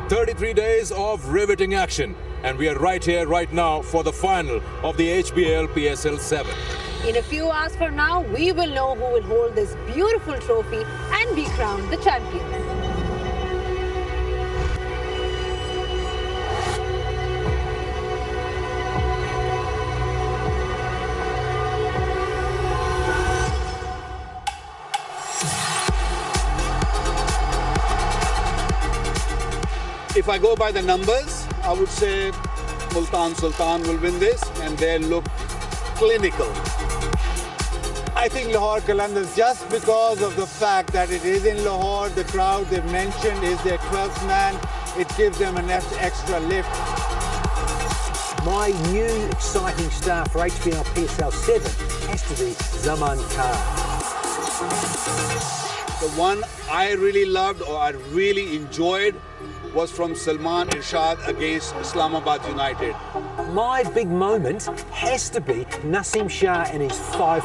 33 days of riveting action, and we are right here, right now, for the final of the HBL PSL 7. In a few hours from now, we will know who will hold this beautiful trophy and be crowned the champion. If I go by the numbers, I would say Multan Sultan will win this, and they look clinical. I think Lahore Qalandars, just because of the fact that it is in Lahore, the crowd they've mentioned is their 12th man, it gives them an extra lift. My new exciting star for HBL PSL 7 has to be Zaman Khan. The one I really loved, or I really enjoyed, was from Salman Irshad against Islamabad United. My big moment has to be Nasim Shah and his 5-4.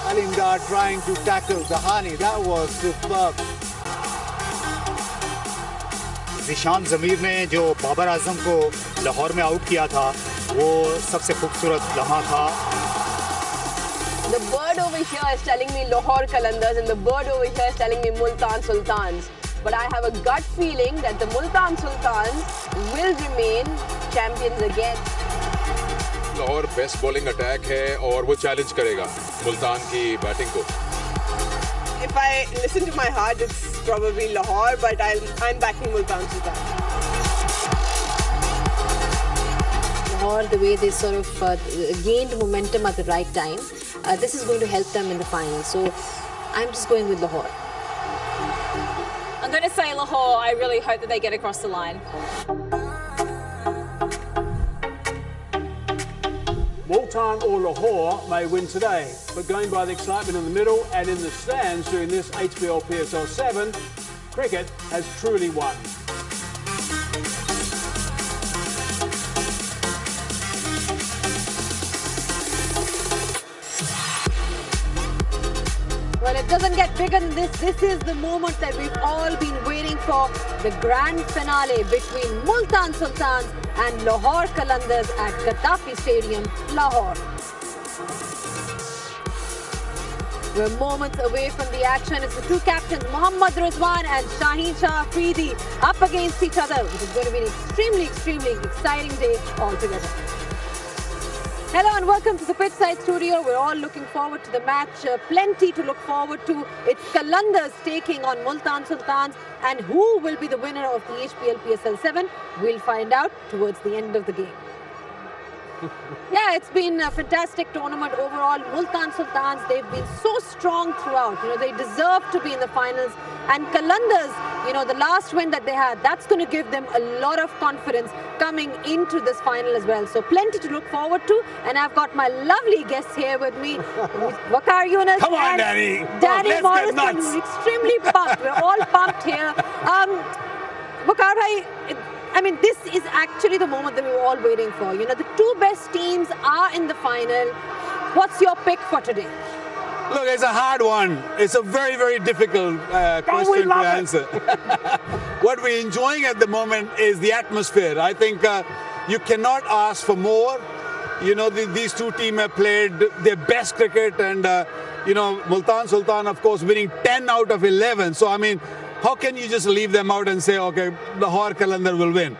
Alimdar trying to tackle Dahani, that was superb. Zeeshan ज़मीर ने जो बाबर आजम को लाहौर में out किया था, वो सबसे खूबसूरत लम्हा था. The bird over here is telling me Lahore Qalandars and the bird over here is telling me Multan Sultans. But I have a gut feeling that the Multan Sultans will remain champions again. Lahore best bowling attack है और वो challenge करेगा मुल्तान की batting को. If I listen to my heart, it's probably Lahore, but I'm backing Multan Sultan. Lahore, the way they sort of gained momentum at the right time, this is going to help them in the final. So I'm just going with Lahore. I'm going to say Lahore. I really hope that they get across the line. Multan or Lahore may win today, but going by the excitement in the middle and in the stands during this HBL PSL 7, cricket has truly won. Well, it doesn't get bigger than this. This is the moment that we've all been waiting for. The grand finale between Multan Sultans and Lahore Qalandars at Gaddafi Stadium, Lahore. We're moments away from the action. It's the two captains, Mohammad Rizwan and Shaheen Shah Afridi, up against each other, which is going to be an extremely, extremely exciting day altogether. Hello and welcome to the Pitchside Studio. We're all looking forward to the match. Plenty to look forward to. It's Qalandars taking on Multan Sultans. And who will be the winner of the HBL PSL 7? We'll find out towards the end of the game. Yeah, it's been a fantastic tournament overall. Multan Sultans, they've been so strong throughout. You know, they deserve to be in the finals. And Qalandars, you know, the last win that they had, that's going to give them a lot of confidence coming into this final as well. So plenty to look forward to. And I've got my lovely guests here with me. Waqar Yunus. Come on, Danny. Danny Morrison. Extremely pumped. We're all pumped here. Waqar bhai, I mean, this is actually the moment that we were all waiting for. You know, the two best teams are in the final. What's your pick for today? Look, it's a hard one. It's a very, very difficult question to answer. What we're enjoying at the moment is the atmosphere. I think you cannot ask for more. You know, these two teams have played their best cricket, and, you know, Multan Sultan, of course, winning 10 out of 11. So, I mean, how can you just leave them out and say, okay, Lahore Qalandar will win?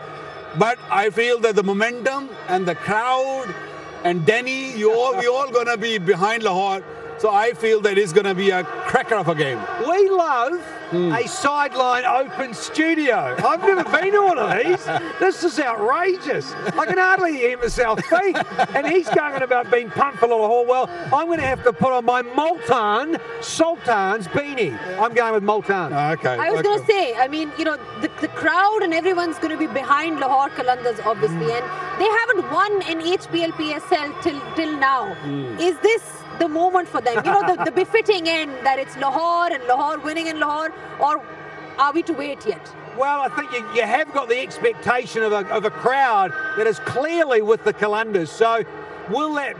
But I feel that the momentum and the crowd and Denny, we're all going to be behind Lahore. So I feel that it's going to be a cracker of a game. We love a sideline open studio. I've never been to one of these. This is outrageous. I can hardly hear myself speak. And he's going on about being pumped for Lahore. Well, I'm going to have to put on my Multan Sultan's beanie. I'm going with Multan. Okay. I was going to say, I mean, you know, the crowd and everyone's going to be behind Lahore Qalandars, obviously. And they haven't won in HBL PSL till now. Is this the moment for them? You know, the befitting end that it's Lahore and Lahore winning in Lahore, or are we to wait yet? Well, I think you have got the expectation of a crowd that is clearly with the Qalandars. So will that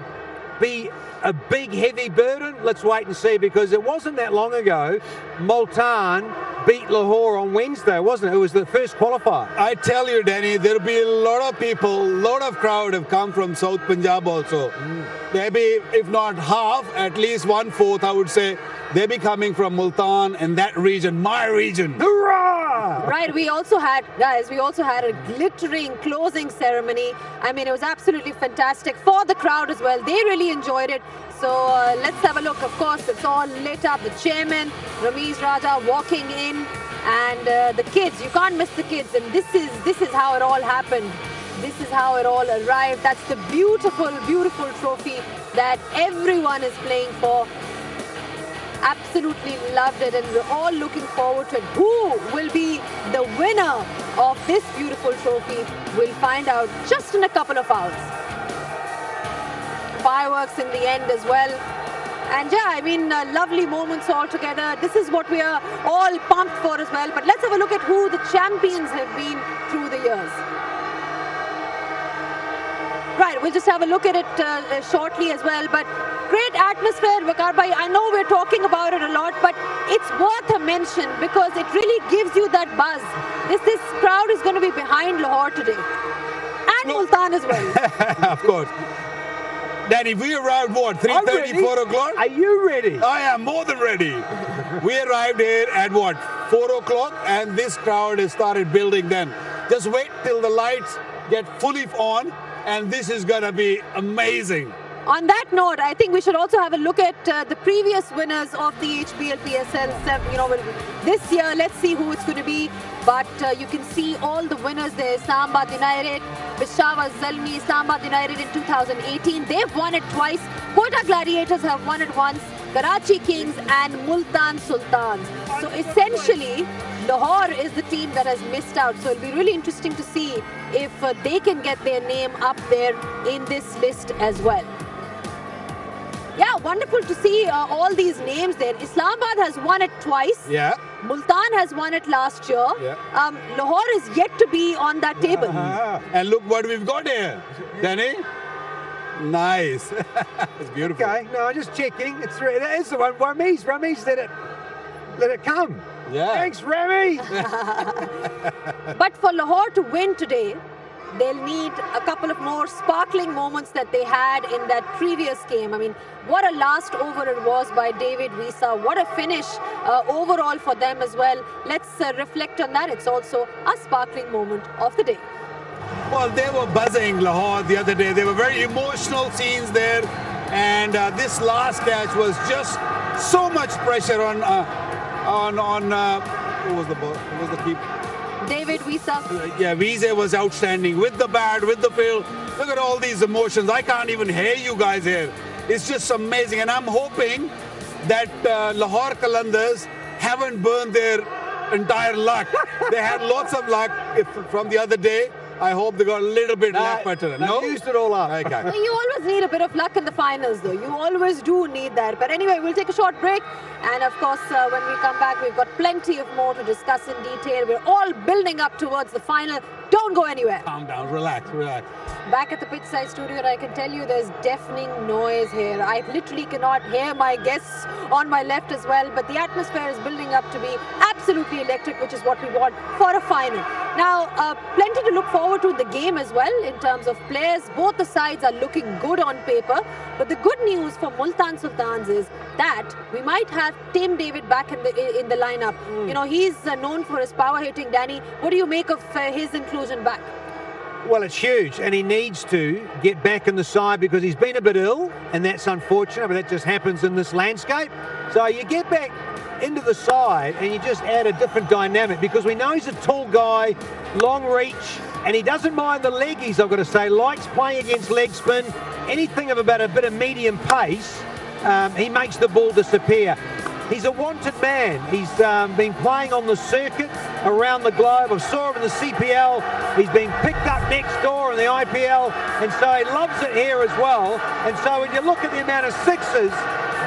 be a big, heavy burden? Let's wait and see, because it wasn't that long ago Multan beat Lahore on Wednesday, wasn't it? It was the first qualifier. I tell you, Danny, there'll be a lot of people, a lot of crowd have come from South Punjab also. Maybe, if not half, at least 1/4, I would say, they'll be coming from Multan and that region, my region. Hurrah! Right, we also had a glittering closing ceremony. I mean, it was absolutely fantastic for the crowd as well. They really enjoyed it. So let's have a look. Of course, it's all lit up. The chairman, Ramesh Raja, walking in, and the kids. You can't miss the kids. And this is how it all happened. This is how it all arrived. That's the beautiful, beautiful trophy that everyone is playing for. Absolutely loved it, and we're all looking forward to it. Who will be the winner of this beautiful trophy? We'll find out just in a couple of hours. Fireworks in the end as well. And yeah, I mean, lovely moments all together. This is what we are all pumped for as well. But let's have a look at who the champions have been through the years. Right, we'll just have a look at it shortly as well. But great atmosphere, Waqar bhai. I know we're talking about it a lot, but it's worth a mention because it really gives you that buzz. This crowd is going to be behind Lahore today. And Multan as well. Of course. Danny, we arrived what, 3:30, 4 o'clock? Are you ready? I am more than ready. We arrived here at what, 4 o'clock, and this crowd has started building then. Just wait till the lights get fully on, and this is gonna be amazing. On that note, I think we should also have a look at the previous winners of the HBL PSL. You know, this year, let's see who it's going to be. But you can see all the winners there. Islamabad United, Peshawar Zalmi, Islamabad United in 2018. They've won it twice. Quetta Gladiators have won it once. Karachi Kings and Multan Sultans. So essentially, Lahore is the team that has missed out. So it'll be really interesting to see if they can get their name up there in this list as well. Yeah, wonderful to see all these names there. Islamabad has won it twice. Yeah. Multan has won it last year. Yeah. Lahore is yet to be on that table. And look what we've got here, Danny. Nice. It's beautiful. Okay, no, I'm just checking. That is the one. Ramesh let it come. Yeah. Thanks, Remy. But for Lahore to win today, they'll need a couple of more sparkling moments that they had in that previous game. I mean, what a last over it was by David Visa. What a finish overall for them as well. Let's reflect on that. It's also a sparkling moment of the day. Well, they were buzzing Lahore the other day. There were very emotional scenes there. And this last catch was just so much pressure on who was the ball? Who was the keeper? David Visa. Yeah, Visa was outstanding with the bat, with the field. Look at all these emotions. I can't even hear you guys here. It's just amazing. And I'm hoping that Lahore Qalandars haven't burned their entire luck. They had lots of luck from the other day. I hope they got a little bit luck better. No? Used it all up. Okay. You always need a bit of luck in the finals, though. You always do need that. But anyway, we'll take a short break. And of course, when we come back, we've got plenty of more to discuss in detail. We're all building up towards the final. Don't go anywhere. Calm down. Relax. Relax. Back at the pitch side studio, and I can tell you there's deafening noise here. I literally cannot hear my guests on my left as well, but the atmosphere is building up to be absolutely electric, which is what we want for a final. Now, plenty to look forward to in the game as well in terms of players. Both the sides are looking good on paper, but the good news for Multan Sultans is that we might have Tim David back in the lineup. You know, he's known for his power hitting. Danny, what do you make of his inclusion back? Well, it's huge, and he needs to get back in the side because he's been a bit ill, and that's unfortunate, but that just happens in this landscape. So you get back into the side, and you just add a different dynamic because we know he's a tall guy, long reach, and he doesn't mind the leggies, I've got to say. Likes playing against leg spin. Anything of about a bit of medium pace, he makes the ball disappear. He's a wanted man. He's been playing on the circuit around the globe. I saw him in the CPL. He's been picked up next door in the IPL, and so he loves it here as well. And so when you look at the amount of sixes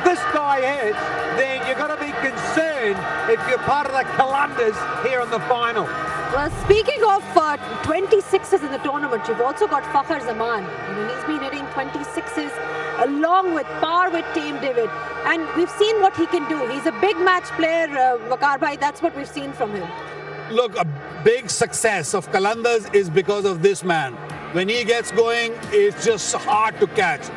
this guy hits, then you've got to be concerned if you're part of the Kalandas here in the final. Well, speaking of 26s in the tournament, you've also got Fakhar Zaman. He's been hitting 26s along with par with Team David. And we've seen what he can do. He's a big match player, Waqar bhai. That's what we've seen from him. Look, a big success of Kalandas is because of this man. When he gets going, it's just hard to catch.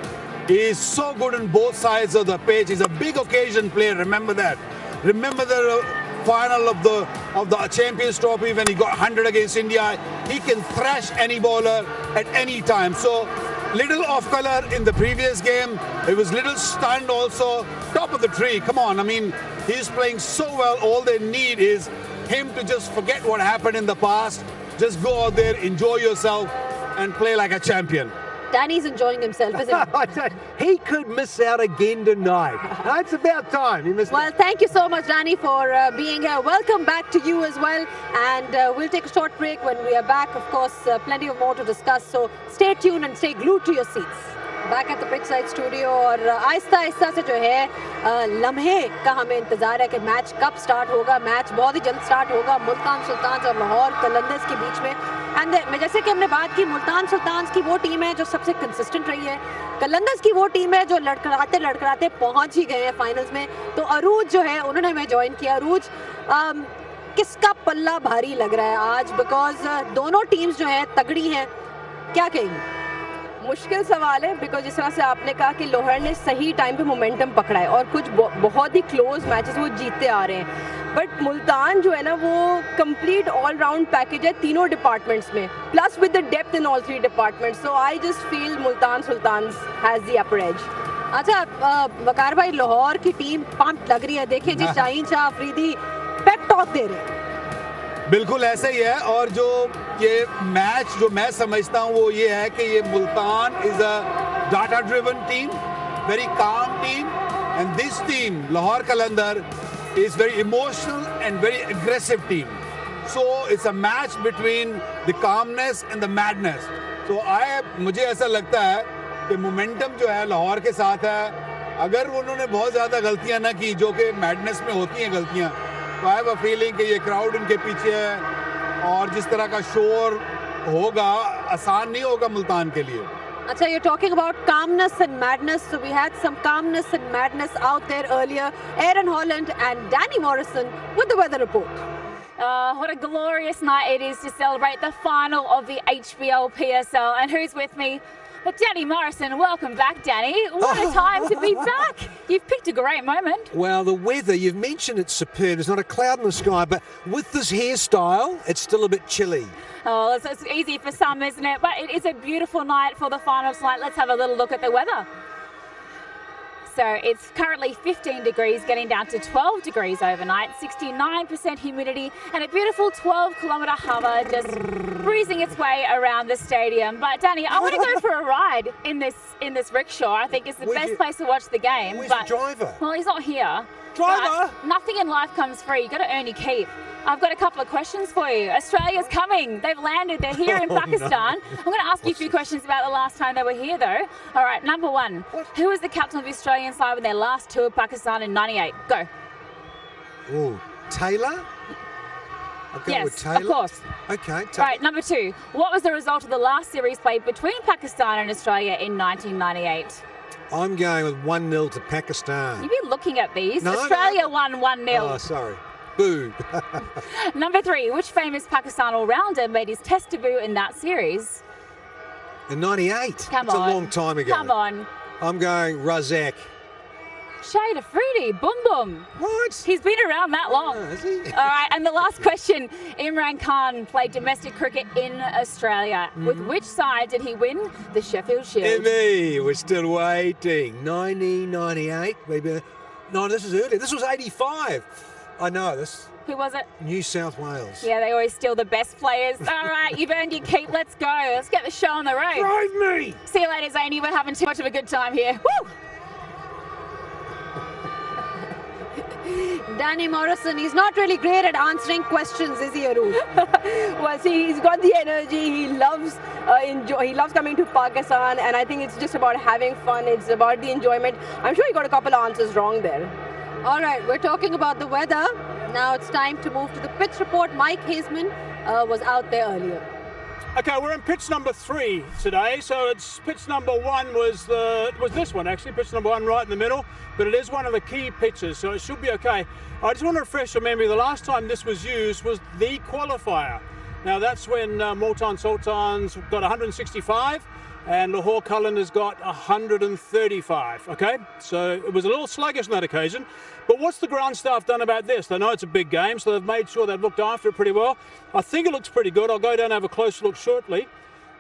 He is so good on both sides of the pitch. He's a big occasion player. Remember that. Remember the final of the Champions Trophy when he got 100 against India. He can thrash any bowler at any time. So little off color in the previous game. It was little stunned also. Top of the tree. Come on. I mean, he's playing so well. All they need is him to just forget what happened in the past. Just go out there, enjoy yourself, and play like a champion. Danny's enjoying himself, isn't he? He could miss out again tonight. No, it's about time. He missed Well, thank you so much, Danny, for being here. Welcome back to you as well. And we'll take a short break. When we are back, of course, plenty of more to discuss. So stay tuned and stay glued to your seats. Back at the pitchside studio और आहिस्ता आहिस्ता से जो है लम्हे का हमें इंतजार है कि मैच कब स्टार्ट होगा. मैच बहुत ही जल्द स्टार्ट होगा मुल्तान सुल्तान्स और लाहौर कलंदर्स के बीच में. एंड जैसे कि हमने बात की, मुल्तान सुल्तान्स की वो टीम है जो सबसे कंसिस्टेंट रही है. कलंदर्स की वो टीम है जो लड़खड़ाते पहुंच ही गए हैं फाइनल्स में. तो अरूज जो है उन्होंने हमें ज्वाइन किया. अरूज, किसका पल्ला भारी लग रहा है आज? बिकॉज दोनों टीम्स जो है तगड़ी हैं. क्या कहेंगे? मुश्किल सवाल है बिकॉज जिस तरह से आपने कहा कि लाहौर ने सही टाइम पे मोमेंटम पकड़ा है और कुछ बहुत ही क्लोज मैचेस वो जीतते आ रहे हैं. बट मुल्तान जो है ना वो कंप्लीट ऑल राउंड पैकेज है तीनों डिपार्टमेंट्स में, plus with the depth in all three departments. So I just feel Multan Sultans has the upper edge. अच्छा वकार भाई, लाहौर की टीम पंप लग रही है. देखिए जी, शाहीन शाह अफरीदी पेप टॉक दे रहे हैं. बिल्कुल ऐसे ही है. और जो ये मैच जो मैं समझता हूँ वो ये है कि ये Multan is a data driven team, very calm team, and this team Lahore Qalandar is very emotional and very aggressive team. So it's a match between the calmness and the madness. So मुझे ऐसा लगता है कि मोमेंटम जो है लाहौर के साथ है. अगर उन्होंने बहुत ज़्यादा गलतियां ना की जो कि मैडनेस में होती हैं गलतियां, तो आई हैव अ फीलिंग कि ये क्राउड इनके पीछे है और जिस तरह का शोर होगा आसान नहीं होगा मुल्तान के लिए. Acha, you're talking about calmness and madness. So we had some calmness and madness out there earlier. Aaron Holland and Danny Morrison with the weather report. What a glorious night it is to celebrate the final of the HBL PSL. And who's with me? But Danny Morrison. Welcome back, Danny. What a time to be back. You've picked a great moment. Well, the weather, you've mentioned it's superb. There's not a cloud in the sky, but with this hairstyle, it's still a bit chilly. Oh, it's easy for some, isn't it? But it is a beautiful night for the finals tonight. Let's have a little look at the weather. So it's currently 15 degrees, getting down to 12 degrees overnight, 69% humidity, and a beautiful 12-kilometre hover just breezing its way around the stadium. But Danny, I want to go for a ride in this rickshaw. I think it's the best place to watch the game. Where's the driver? Well, he's not here. Driver? But nothing in life comes free. You've got to earn your keep. I've got a couple of questions for you. Australia's coming. They've landed. They're here in Pakistan. No. I'm going to ask you a few questions about the last time they were here, though. All right, number one. Who was the captain of the Australian side when they last toured Pakistan in '98? Go. Oh, Taylor? I'll go with Taylor. Of course. Okay. Right, number two. What was the result of the last series played between Pakistan and Australia in 1998? I'm going with 1-0 to Pakistan. You've been looking at these. No, Australia won 1-0. Oh, sorry. Boo. Number three. Which famous Pakistan all-rounder made his test debut in that series? In '98. Come That's on. a long time ago. Come on. I'm going Razak. Shade Afridi, boom boom. What? He's been around that long. Oh, is he? All right, and the last question. Imran Khan played domestic cricket in Australia. With which side did he win the Sheffield Shield? Emmy, we're still waiting. 1998, maybe. No, this is earlier. This was 85. I know this. Who was it? New South Wales. Yeah, they always steal the best players. All right, you've earned your keep. Let's go. Let's get the show on the road. Drive me! See you later, Zany. We're having too much of a good time here. Woo! Danny Morrison, he's not really great at answering questions, is he, Aru? Well, see, he's got the energy. He loves he loves coming to Pakistan, and I think it's just about having fun. It's about the enjoyment. I'm sure he got a couple of answers wrong there. All right, we're talking about the weather. Now it's time to move to the pitch report. Mike Hazeman was out there earlier. Okay, we're in pitch number 3 today. So it's pitch number 1 was this one actually, pitch number 1 right in the middle, but it is one of the key pitches, so it should be okay. I just want to refresh your memory. The last time this was used was the qualifier. Now that's when Multan Sultans got 165 and Lahore Qalandars got 135. Okay, so it was a little sluggish on that occasion. But what's the ground staff done about this? They know it's a big game, so they've made sure they've looked after it pretty well. I think it looks pretty good. I'll go down and have a close look shortly.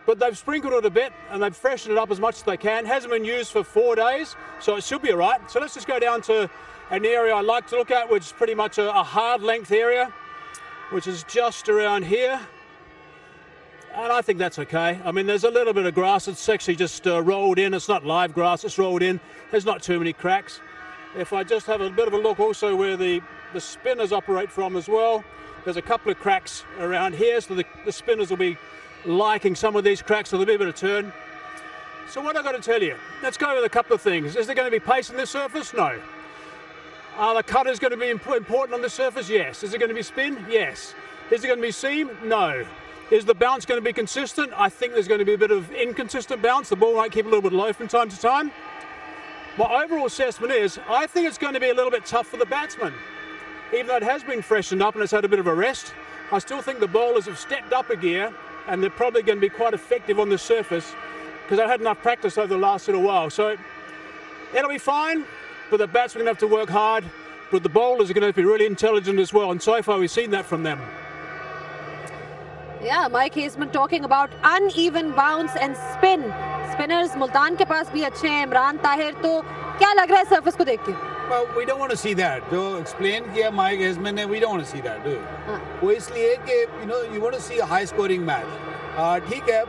But they've sprinkled it a bit and they've freshened it up as much as they can. Hasn't been used for 4 days, so it should be all right. So let's just go down to an area I like to look at, which is pretty much a hard length area, which is just around here. And I think that's okay. I mean, there's a little bit of grass. It's actually just rolled in. It's not live grass, it's rolled in. There's not too many cracks. If I just have a bit of a look also where the spinners operate from as well, there's a couple of cracks around here, so the spinners will be liking some of these cracks, so there'll be a bit of turn. So what I've got to tell you, let's go with a couple of things. Is there going to be pace on this surface? No. Are the cutters going to be important on this surface? Yes. Is it going to be spin? Yes. Is it going to be seam? No. Is the bounce going to be consistent? I think there's going to be a bit of inconsistent bounce. The ball might keep a little bit low from time to time. My overall assessment is, I think it's going to be a little bit tough for the batsman. Even though it has been freshened up and it's had a bit of a rest, I still think the bowlers have stepped up a gear and they're probably going to be quite effective on the surface because they've had enough practice over the last little while. So it'll be fine, but the batsmen are going to have to work hard, but the bowlers are going to have to be really intelligent as well, and so far we've seen that from them. Yeah, Mike Hazeman talking about uneven bounce and spin. Spinners Multan के पास भी अच्छे हैं, इमरान ताहिर, तो क्या लग रहा है surface को देख के? Well, we don't want to see that. जो explain किया Mike Hazeman ने, we don't want to see that, do you? वो इसलिए कि you want to see a high scoring match. ठीक है,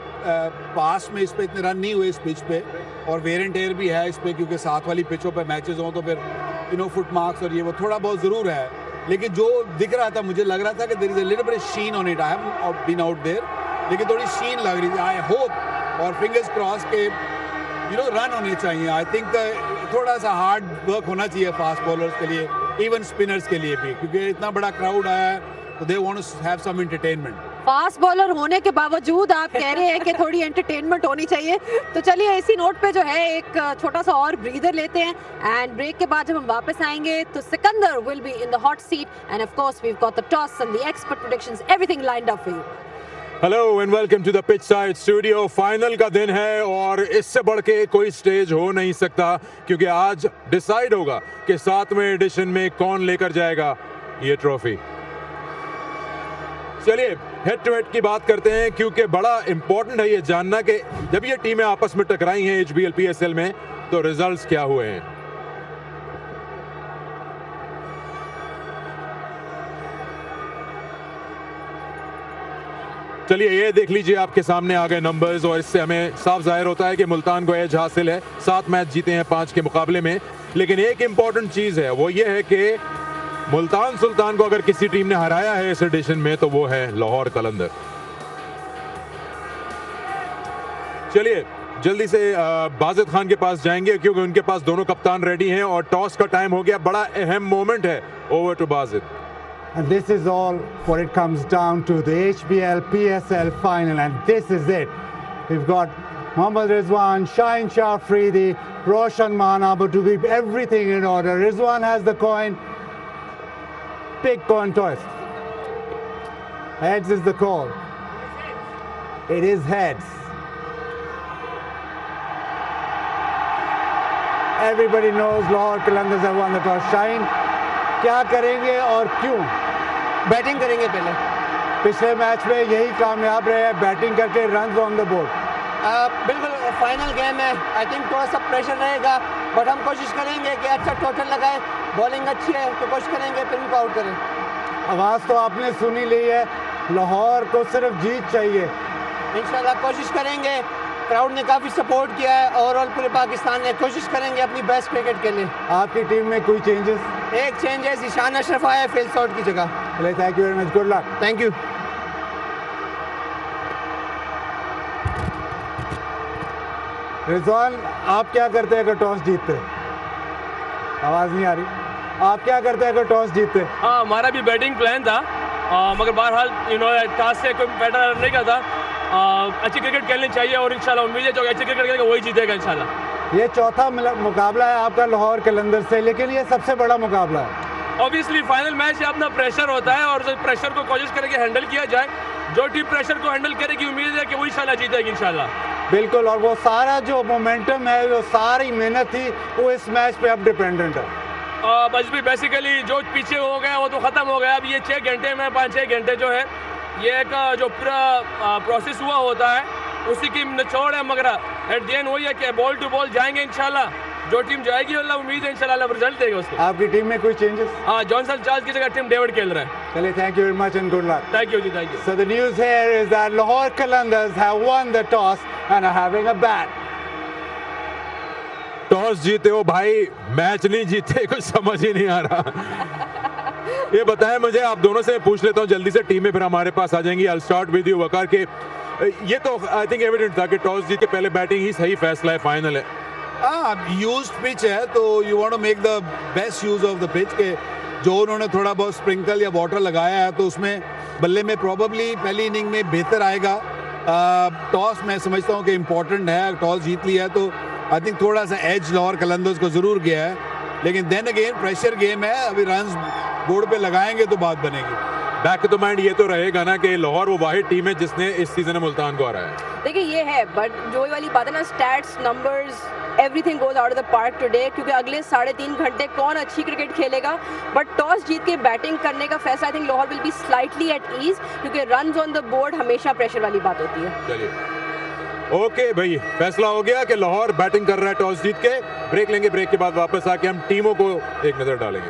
पास में इस पे इतने रन नहीं हुए इस पिच पे, और वेयर एंड टेयर भी है इस पे, क्योंकि साथ वाली पिचों पे मैचेस हों तो फिर फुट मार्क्स और ये वो थोड़ा बहुत ज़रूर है. लेकिन जो दिख रहा था, मुझे लग रहा था कि there is a little bit of sheen on it. I haven't been out there, लेकिन थोड़ी sheen लग रही थी. I hope और fingers crossed के रन होने चाहिए. I think थोड़ा सा हार्ड वर्क होना चाहिए फास्ट बॉलर्स के लिए, इवन स्पिनर्स के लिए भी, क्योंकि इतना बड़ा क्राउड आया है तो they want to have some entertainment. Fast bowler होने के बावजूद आप कह रहे हैं कि थोड़ी एंटरटेनमेंट होनी चाहिए. तो चलिए इसी नोट पे जो है एक छोटा सा और ब्रीदर लेते हैं, एंड ब्रेक के बाद जब हम वापस आएंगे तो Sikandar will be in the hot seat, and of course we have got the toss and the expert predictions, everything lined up for you. Hello and welcome to the pitch side studio. Final का दिन है और इससे बढ़ के कोई stage हो नहीं सकता, क्योंकि आज डिसाइड होगा कि 7वें एडिशन में कौन लेकर जाएगा ये ट्रॉफी. चलिए हेड टू हेड की बात करते हैं, क्योंकि बड़ा इंपॉर्टेंट है ये जानना कि जब ये टीमें आपस में टकराई हैं HBL PSL में तो रिजल्ट्स क्या हुए हैं. चलिए ये देख लीजिए, आपके सामने आ गए नंबर्स, और इससे हमें साफ जाहिर होता है कि मुल्तान को एज हासिल है. 7 मैच जीते हैं 5 के मुकाबले में. लेकिन एक इंपॉर्टेंट चीज है, वो ये है कि मुल्तान सुल्तान को अगर किसी टीम ने हराया है इस एडिशन में तो वो है लाहौर कलंदर. चलिए जल्दी से बाजिद खान के पास जाएंगे, क्योंकि उनके पास दोनों कप्तान रेडी हैं और टॉस का टाइम हो गया. बड़ा अहम मोमेंट है. Over to Bazid. And this is all what it comes down to, the HBL PSL final, and this is it. We've got Mohammad Rizwan, Shaheen Shah Afridi, Roshan Mahanaba to keep everything in order. Rizwan has the coin. Big coin toss. Heads is the call. It is heads. Everybody knows Lahore Qalandars have won the toss. Shaheen, क्या करेंगे और क्यों? Batting करेंगे पहले. पिछले match में यही कामयाब रहे हैं, बैटिंग करके रन ऑन द बोर्ड. बिल्कुल फाइनल गेम है. आई थिंक थोड़ा सा प्रेशर रहेगा, बट हम कोशिश करेंगे कि अच्छा टोटल लगाए. बॉलिंग अच्छी है तो कोशिश करेंगे फिर उनको आउट करें. आवाज़ तो आपने सुनी ली है, लाहौर को सिर्फ जीत चाहिए. इंशाल्लाह कोशिश करेंगे. क्राउड ने काफ़ी सपोर्ट किया है, ओवरऑल पूरे पाकिस्तान ने. कोशिश करेंगे अपनी बेस्ट क्रिकेट के लिए. आपकी टीम में कोई चेंजेस? एक चेंजेस, ईशान अशरफ आया फिल शॉट की जगह. Thank you very much, good luck. Thank you. Rizwan, आप क्या करते हैं अगर टॉस जीतते? आवाज़ नहीं आ रही. आप क्या करते अगर टॉस जीतते? हाँ, हमारा भी बैटिंग प्लान था, मगर बहरहाल टॉस से कोई बेटर नहीं करता। अच्छी क्रिकेट खेलनी चाहिए और इंशाल्लाह उम्मीद है जो अच्छी क्रिकेट खेलेगा वही जीतेगा इंशाल्लाह। ये चौथा मुकाबला है आपका लाहौर कलंदर से, लेकिन ये सबसे बड़ा मुकाबला है। ऑब्वियसली फाइनल मैच है, अपना प्रेशर होता है और प्रेशर को कोशिश करके हैंडल किया जाए। जो टीम प्रेशर को हैंडल करेगी उम्मीद है कि वो इंशाल्लाह जीतेगी इंशाल्लाह। बिल्कुल, और वो सारा जो मोमेंटम है, जो सारी मेहनत थी, वो इस मैच पे अब डिपेंडेंट है। बस भी बेसिकली जो पीछे हो गया वो तो ख़त्म हो गया। अब ये 6 घंटे में 5-6 घंटे जो है ये एक जो पूरा प्रोसेस हुआ होता है उसी की निचोड़ है, मगर एट द एंड वही है कि बॉल टू बॉल जाएंगे इंशाल्लाह। जो टीम जाएगी अल्लाह उम्मीद है इंशाल्लाह रिजल्ट देगा उसको। आपकी टीम में कोई चेंजेस? हाँ, जॉनसन चार्ल्स की जगह टिम डेविड खेल रहा है। चलिए, thank you very much and good luck. Thank you ji, thank you. So the news here is that Lahore Qalandars have won the toss and are having a bat. Toss जीते हो भाई, match नहीं जीते, कुछ समझ ही नहीं आ रहा। ये बताएं मुझे, आप दोनों से पूछ लेता हूँ जल्दी से, टीमें फिर हमारे पास आ जाएंगी। I will start with you Waqar के। ये तो आई थिंक एविडेंट था कि टॉस जीत के पहले बैटिंग ही सही फैसला है, फाइनल है। यूज्ड पिच है तो you want to make the best use of the pitch के जो उन्होंने थोड़ा बहुत स्प्रिंकल या वाटर लगाया है तो उसमें बल्ले में प्रॉबली पहली इनिंग में बेहतर आएगा। टॉस मैं समझता हूँ कि इम्पोर्टेंट है, टॉस जीत लिया है तो आई थिंक थोड़ा सा एज लाहौर कलंदर्स को ज़रूर गया है, लेकिन देन अगेन प्रेशर गेम है, अभी रन्स बोर्ड पे लगाएंगे तो बात बनेगी। बैक टू द माइंड ये तो रहेगा ना कि लाहौर वो वाहिद टीम है जिसने इस सीजन में मुल्तान को हराया है। देखिए ये है, बट जो वाली बात है ना, stats, numbers, everything goes out of the park today, क्योंकि अगले 3.5 घंटे कौन अच्छी क्रिकेट खेलेगा। बट टॉस जीत के बैटिंग करने का फैसला I think Lahore will be slightly at ease, क्योंकि रन्स ऑन द बोर्ड हमेशा प्रेशर वाली बात होती है। चलिए ओके भाई, फैसला हो गया कि लाहौर बैटिंग कर रहा है टॉस जीत के। ब्रेक लेंगे, ब्रेक के बाद वापस आके हम टीमों को एक नजर डालेंगे।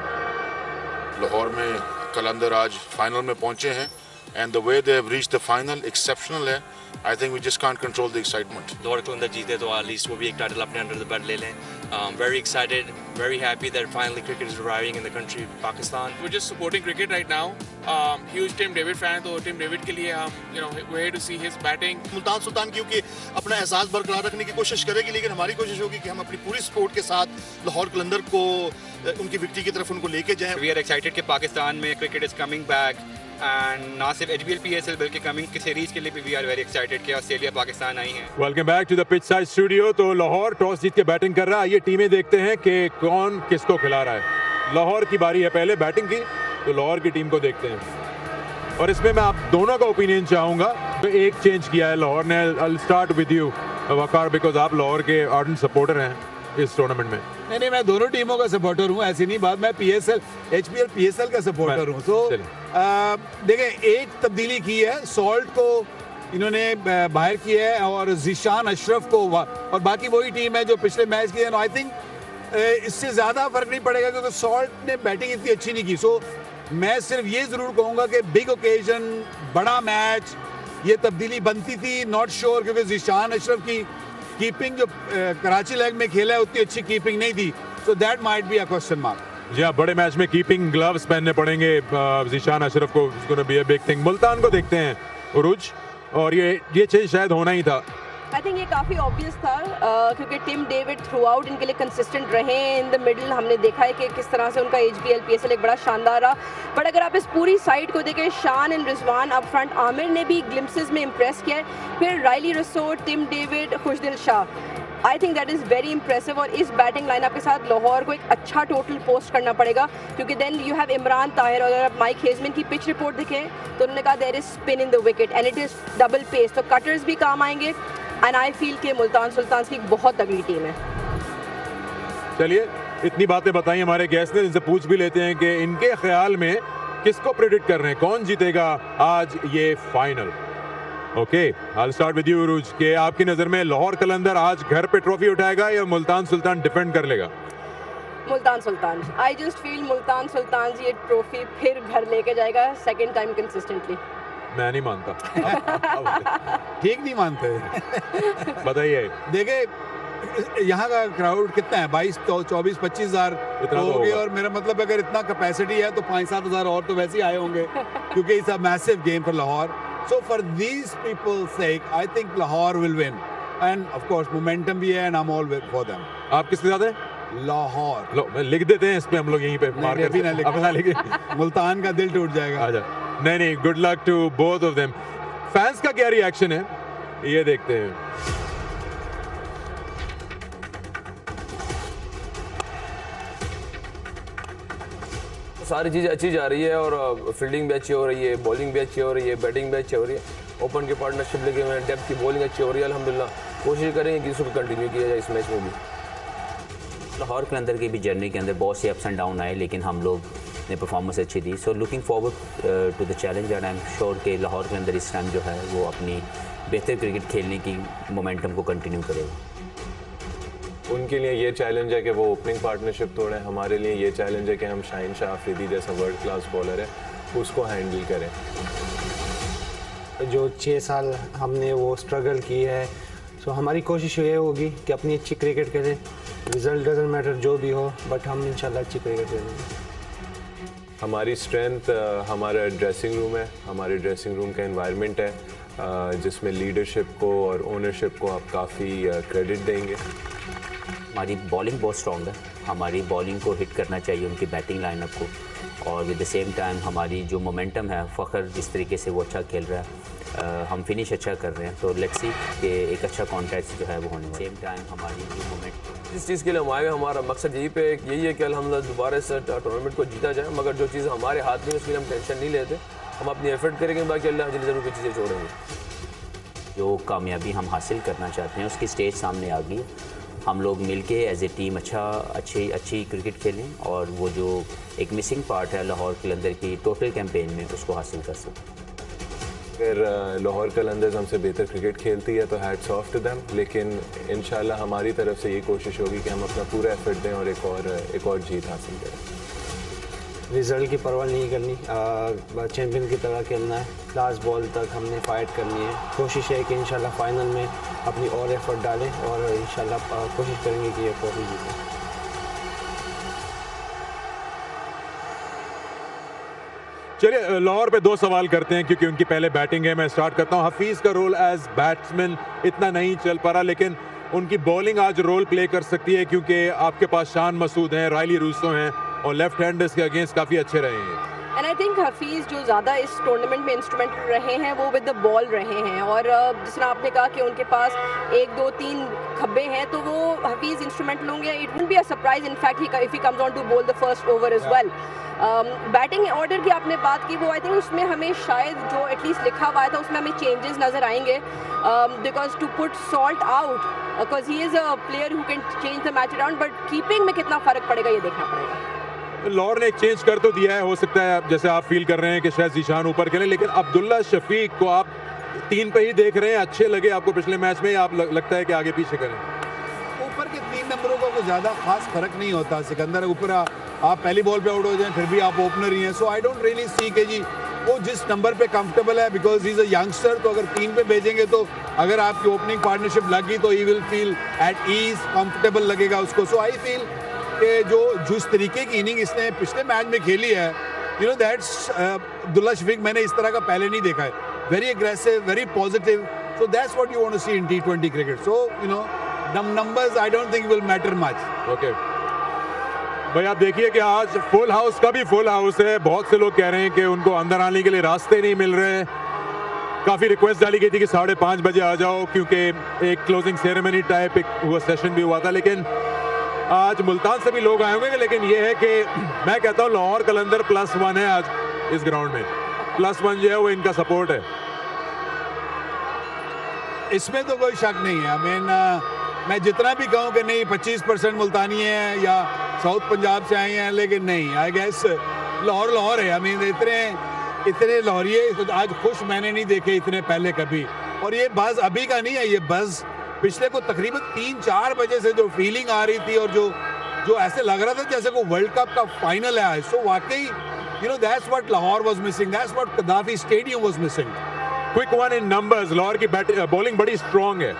लाहौर में कलंदर आज फाइनल में पहुंचे हैं and the way they have reached the final exceptional है। I think we just can't control the excitement. Lahore Qalandar जीते तो एटलीस्ट वो भी एक टाइटल अपने अंडर द बेल्ट ले लें। Very excited, very happy that finally cricket is reviving in the country, Pakistan. We're just supporting cricket right now. Huge Tim David fan, तो Tim David के लिए हम we're here to see his batting. Multan Sultan क्योंकि अपना एहसास बरकरार रखने की कोशिश करेगी, लेकिन हमारी कोशिश होगी कि हम अपनी पूरी सपोर्ट के साथ लाहौर कलंदर को उनकी विक्ट्री की तरफ उनको लेके जाएं। We are excited कि पाकिस्तान में cricket is coming back and ना सिर्फ HBL PSL बल्कि कमिंग की सीरीज के लिए भी we are very excited कि ऑस्ट्रेलिया पाकिस्तान आई हैं। Welcome back to the pitch side studio. तो लाहौर टॉस जीत के बैटिंग कर रहा है। ये टीमें देखते हैं कि कौन किसको खिला रहा है। लाहौर की बारी है पहले बैटिंग की, तो लाहौर की टीम को देखते हैं और इसमें मैं आप दोनों का ओपिनियन चाहूँगा। तो एक चेंज किया है लाहौर ने। आई start with you Waqar, because आप लाहौर के आर्डेंट सपोर्टर हैं इस टूर्नामेंट में। नहीं, मैं दोनों टीमों का सपोर्टर हूँ, ऐसी नहीं बात। मैं HBL PSL का सपोर्टर हूँ। तो देखें, एक तब्दीली की है, सॉल्ट को इन्होंने बाहर किया है और जिशान अशरफ को, और बाकी वही टीम है जो पिछले मैच की है। आई थिंक इससे ज़्यादा फर्क नहीं पड़ेगा क्योंकि सॉल्ट ने बैटिंग इतनी अच्छी नहीं की। सो मैं सिर्फ ये ज़रूर कहूँगा कि बिग ओकेजन, बड़ा मैच, ये तब्दीली बनती थी, नॉट श्योर, क्योंकि जिशान अशरफ की कीपिंग जो कराची लेग में खेला है उतनी अच्छी कीपिंग नहीं थी। So that might be a question mark. जी हाँ, बड़े मैच में कीपिंग ग्लव्स पहनने पड़ेंगे जिशान अशरफ को। It's gonna be a big thing. Multan को देखते हैं उरुज, और ये चेंज शायद होना ही था। आई थिंक ये काफ़ी ऑब्वियस था क्योंकि टिम डेविड थ्रू आउट इनके लिए कंसिस्टेंट रहे। इन द मिडिल हमने देखा है कि किस तरह से उनका HBL PSL एक बड़ा शानदार रहा। बट अगर आप इस पूरी साइड को देखें, शान and Rizwan up front, Aamir ने भी ग्लिम्सेस में इम्प्रेस किया है। फिर Rilee Rossouw, Tim David, Khushdil Shah, I think that is very impressive. और इस बैटिंग लाइनअप के साथ लाहौर को एक अच्छा टोटल पोस्ट करना पड़ेगा, क्योंकि then you have Imran Tahir. और अगर आप माइक हेजमैन की पिच रिपोर्ट देखें तो उन्होंने कहा there is spin in the wicket and it is double pace, तो कटर्स भी काम आएंगे। एंड आई फील कि मुल्तान सुल्तान की एक बहुत तगड़ी टीम है। चलिए, इतनी बातें बताई हमारे गेस्ट ने, इनसे पूछ भी लेते हैं कि इनके ख्याल में किसको प्रेडिक्ट कर रहे हैं, कौन जीतेगा आज ये final. Okay, I start with you Urooj, के आपकी नज़र में लाहौर कलंदर आज घर पे ट्रॉफी उठाएगा या मुल्तान सुल्तान डिफेंड कर लेगा? मुल्तान सुल्तान, आई जस्ट फील मुल्तान सुल्तान ये ट्रॉफी फिर घर लेके जाएगा सेकेंड टाइम कंसिस्टेंटली। मैं नहीं मानता। ठीक नहीं मानते। बताइए। देखिए, यहाँ का क्राउड कितना है, 22-24-25 हज़ार हो गए, और मेरा मतलब अगर इतना कैपेसिटी है तो 5-7 हज़ार और तो वैसे ही आए होंगे, क्योंकि it's a massive game for Lahore. So for these people's sake, I think Lahore will win, and of course momentum भी है, and I'm all for them. आप किसके साथ हैं? लाहौर। लो लिख देते हैं इस पे हम लोग यहीं पे मार नहीं, अभी ना लिख। अपना लिखे। मुल्तान का दिल टूट जाएगा। आजा। नहीं, good luck to both of them. Fans का क्या रिएक्शन है ये देखते हैं। सारी चीज़ें अच्छी जा रही है और फील्डिंग भी अच्छी हो रही है, बॉलिंग भी अच्छी हो रही है, बैटिंग भी अच्छी हो रही है। ओपन की पार्टनरशिप लेके हुए हैं, डेप्थ की बॉलिंग अच्छी हो रही है अल्हम्दुलिल्लाह। कोशिश करेंगे कि इसको कंटिन्यू किया जाए इस मैच में भी। लाहौर के अंदर की भी जर्नी के अंदर बहुत से अप्स एंड डाउन आए, लेकिन हम लोग ने परफॉर्मेंस अच्छी दी। So looking forward to the challenge and I am sure कि लाहौर के अंदर इस टाइम जो है वो अपनी बेहतर क्रिकेट खेलने की मोमेंटम को कंटिन्यू करेगा। उनके लिए ये चैलेंज है कि वो ओपनिंग पार्टनरशिप तोड़ें, हमारे लिए ये चैलेंज है कि हम शाहीन शाह अफरीदी जैसा वर्ल्ड क्लास बॉलर है उसको हैंडल करें। जो 6 साल हमने वो स्ट्रगल की है, सो हमारी कोशिश ये होगी कि अपनी अच्छी क्रिकेट खेलें। रिजल्ट डजंट मैटर जो भी हो, बट हम इंशाल्लाह अच्छी क्रिकेट खेलेंगे। हमारी स्ट्रेंथ हमारा ड्रेसिंग रूम है, हमारे ड्रेसिंग रूम का एनवायरनमेंट है जिसमें लीडरशिप को और ओनरशिप को आप काफ़ी क्रेडिट देंगे। हमारी बॉलिंग बहुत स्ट्रॉन्ग है, हमारी बॉलिंग को हिट करना चाहिए उनकी बैटिंग लाइनअप को, और विद द सेम टाइम हमारी जो मोमेंटम है, फ़खर जिस तरीके से वो अच्छा खेल रहा है, हम फिनिश अच्छा कर रहे हैं, तो लेट्स सी कि एक अच्छा कॉन्टैक्ट जो है वो होने। सेम टाइम हमारी जो मोमेंट जिस चीज़ के लिए हम आए हैं, हमारा मकसद यही है कि अल्हम्दुलिल्लाह दोबारा से टूर्नामेंट को जीता जाए, मगर जो चीज़ हमारे हाथ में उसके लिए हम टेंशन नहीं लेते, हम अपनी एफर्ट करेंगे, बाकी अल्लाह जल्दी ज़रूर कुछ चीज़ें छोड़ेंगे। जो कामयाबी हम हासिल करना चाहते हैं उसकी स्टेज सामने आ गई। हम लोग मिलके एज ए टीम अच्छी क्रिकेट खेलें और वो जो एक मिसिंग पार्ट है लाहौर कलंदर की टोटल कैंपेन में उसको हासिल कर सकें। अगर लाहौर कलंदर्स हमसे बेहतर क्रिकेट खेलती है तो हैट्स ऑफ टू देम, लेकिन इंशाल्लाह हमारी तरफ से ये कोशिश होगी कि हम अपना पूरा एफर्ट दें और एक और जीत हासिल करें। रिज़ल्ट की परवाह नहीं करनी, चैम्पियन की तरह खेलना है, लास्ट बॉल तक हमने फाइट करनी है। कोशिश है कि इंशाल्लाह फाइनल में अपनी और एफर्ट डालें और इंशाल्लाह कोशिश करेंगे कि ये ट्रॉफी जीतें। चलिए लाहौर पे 2 सवाल करते हैं क्योंकि उनकी पहले बैटिंग है। मैं स्टार्ट करता हूँ। हफीज़ का रोल एज बैट्समैन इतना नहीं चल पा रहा, लेकिन उनकी बॉलिंग आज रोल प्ले कर सकती है क्योंकि आपके पास शान मसूद हैं, रायली रूसो हैं और लेफ्ट हैंडर्स के अगेंस्ट काफ़ी अच्छे रहे हैं। एंड आई थिंक हफीज़ जो ज़्यादा इस टूर्नामेंट में इंस्ट्रूमेंटल रहे हैं वो विद द बॉल रहे हैं, और जिस तरह आपने कहा कि उनके पास 1 2 3 खब्बे हैं, तो वो हफीज़ इंस्ट्रूमेंटल होंगे। It wouldn't be a surprise in fact if he comes on to bowl the first over as well. Batting order की आपने बात की, वो आई थिंक उसमें हमें शायद जो एटलीस्ट लिखा हुआ था उसमें हमें चेंजेस नज़र आएंगे, because to put Salt out because he is a player who can change the match around, but keeping में कितना फ़र्क पड़ेगा ये देखना पड़ेगा। लाहौर ने एक चेंज कर तो दिया है, हो सकता है जैसे आप फील कर रहे हैं कि शायद जीशान ऊपर खेलें, लेकिन अब्दुल्ला शफीक को आप 3 पे ही देख रहे हैं। अच्छे लगे आपको पिछले मैच में, आप लगता है कि आगे पीछे करें? ऊपर के 3 नंबरों का कोई ज़्यादा खास फर्क नहीं होता। सिकंदर ऊपर आप पहली बॉल पे आउट हो जाएं फिर भी आप ओपनर ही हैं, सो आई डोंट रियली सी के जी वो जिस नंबर पे कंफर्टेबल है, because he is a youngster, तो अगर 3 पे भेजेंगे तो अगर आपकी ओपनिंग पार्टनरशिप लग गई तो he will feel at ease, comfortable लगेगा उसको। सो आई फील कि जो इस तरीके की इनिंग इसने पिछले मैच में खेली है, you know that's Abdullah Shafique मैंने इस तरह का पहले नहीं देखा है। Very aggressive, very positive, so that's what you want to see in T20 cricket. So you know numbers I don't think will matter much. Okay. भाई आप देखिए कि आज फुल हाउस का भी फुल हाउस है। बहुत से लोग कह रहे हैं कि उनको अंदर आने के लिए रास्ते नहीं मिल रहे। काफ़ी रिक्वेस्ट डाली गई थी कि 5:30 बजे आ जाओ क्योंकि एक क्लोजिंग सेरेमनी टाइप एक हुआ सेशन भी हुआ था, लेकिन आज मुल्तान से भी लोग आए होंगे। लेकिन ये है कि मैं कहता हूँ लाहौर कलंदर +1 है आज इस ग्राउंड में। +1 जो है वो इनका सपोर्ट है, इसमें तो कोई शक नहीं है। I mean, मैं जितना भी कहूँ कि नहीं 25% मुल्तानी हैं या साउथ पंजाब से आए हैं, लेकिन नहीं, आई गेस लाहौर है। आई मीन इतने लाहौरिये तो आज खुश मैंने नहीं देखे इतने पहले कभी। और ये बज़ अभी का नहीं है, ये बज़ पिछले को तकरीबन 3-4 बजे से जो फीलिंग आ रही थी और जो ऐसे लग रहा था जैसे को वर्ल्ड कप का फाइनल है। सो वाकई you know that's what Lahore was missing, that's what कदाफी stadium was missing. Quick one in numbers, Lahore की बॉलिंग बड़ी स्ट्रॉन्ग है।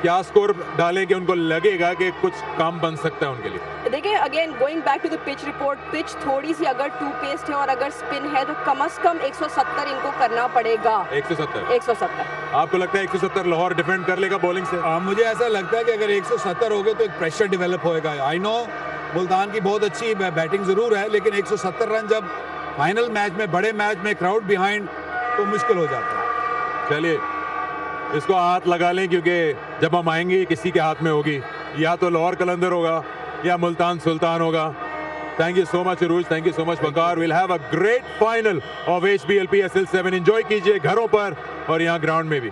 क्या स्कोर डालें कि उनको लगेगा कि कुछ काम बन सकता है उनके लिए? देखिए again going back to the pitch report, pitch थोड़ी सी अगर टू पेस्ड है और अगर स्पिन है तो कम से कम 170 इनको करना पड़ेगा। 170 आपको लगता है 170 लाहौर डिफेंड कर लेगा बॉलिंग से? मुझे ऐसा लगता है कि अगर 170 हो गए तो एक प्रेशर डेवलप होएगा। आई नो मुल्तान की बहुत अच्छी बैटिंग जरूर है, लेकिन 170 रन जब फाइनल मैच में, बड़े मैच में क्राउड बिहाइंड, तो मुश्किल हो जाता है। चलिए इसको हाथ लगा लें, क्योंकि जब हम आएंगे किसी के हाथ में होगी, या तो लाहौर कलंदर होगा या मुल्तान सुल्तान होगा। Thank you so much Arooj, thank you so much Waqar. Will have a great final of HBL PSL 7। Enjoy कीजिए घरों पर और यहाँ ग्राउंड में भी।